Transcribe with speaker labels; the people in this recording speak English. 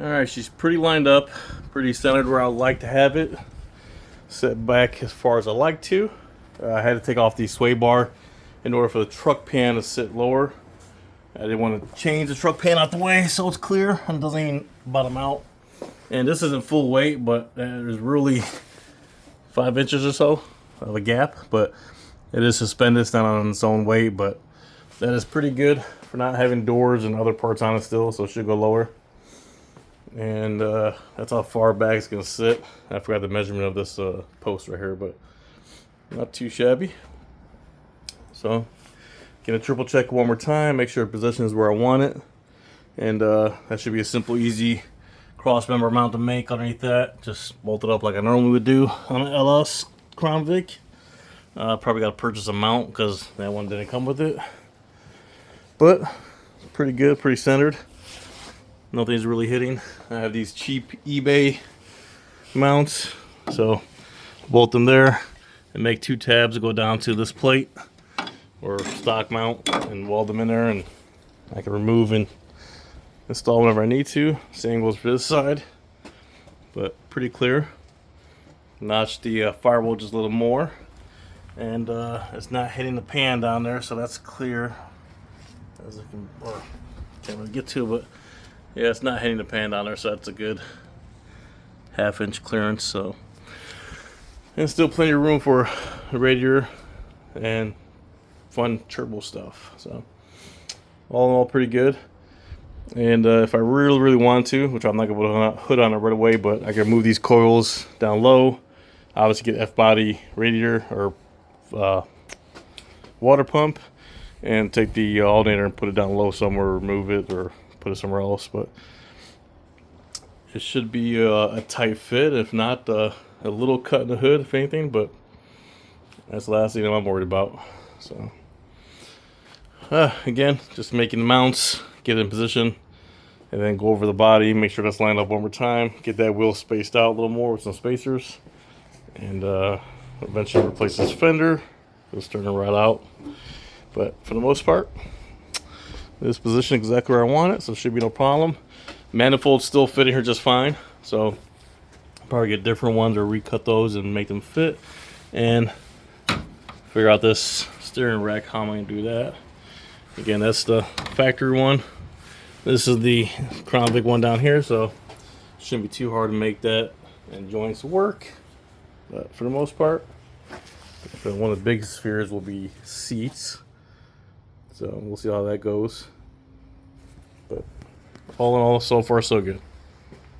Speaker 1: Alright, she's pretty lined up, pretty centered where I would like to have it. Set back as far as I like to. I had to take off the sway bar in order for the truck pan to sit lower. I didn't want to change the truck pan out the way so it's clear and doesn't even bottom out. And this isn't full weight, but there's really 5 inches or so of a gap. But it is suspended, it's not on its own weight, but that is pretty good for not having doors and other parts on it still, so it should go lower. And that's how far back it's going to sit. I forgot the measurement of this post right here, but not too shabby. So, gonna triple check one more time, make sure the position is where I want it. And that should be a simple, easy cross member mount to make underneath that. Just bolt it up like I normally would do on an LS Crown Vic. Probably got to purchase a mount because that one didn't come with it. But, pretty good, pretty centered. Nothing's really hitting. I have these cheap eBay mounts, so bolt them there and make 2 tabs to go down to this plate or stock mount and weld them in there, and I can remove and install whenever I need to. Same goes for this side, but pretty clear. Notch the firewall just a little more, and it's not hitting the pan down there, so that's clear as I can, or can't really get to, but yeah, it's not hitting the pan down there, so that's a good 1/2 inch clearance. So, and still plenty of room for a radiator and fun turbo stuff. So, all in all, pretty good. And if I really want to, which I'm not gonna put a hood on it right away, but I can move these coils down low. Obviously, get F-body radiator or water pump, and take the alternator and put it down low somewhere, remove it, or put it somewhere else. But it should be a tight fit, if not a little cut in the hood, if anything. But that's the last thing I'm worried about. So again, just making the mounts, get it in position, and then go over the body, make sure that's lined up one more time, get that wheel spaced out a little more with some spacers, and eventually replace this fender. Just turn it right out. But for the most part, this position exactly where I want it, so it should be no problem. Manifolds still fit in here just fine, so probably get different ones or recut those and make them fit, and figure out this steering rack, how am I going to do that. Again, that's the factory one. This is the Crown Vic one down here, so it shouldn't be too hard to make that and joints work. But for the most part, one of the big spheres will be seats. So we'll see how that goes. But all in all, so far so good.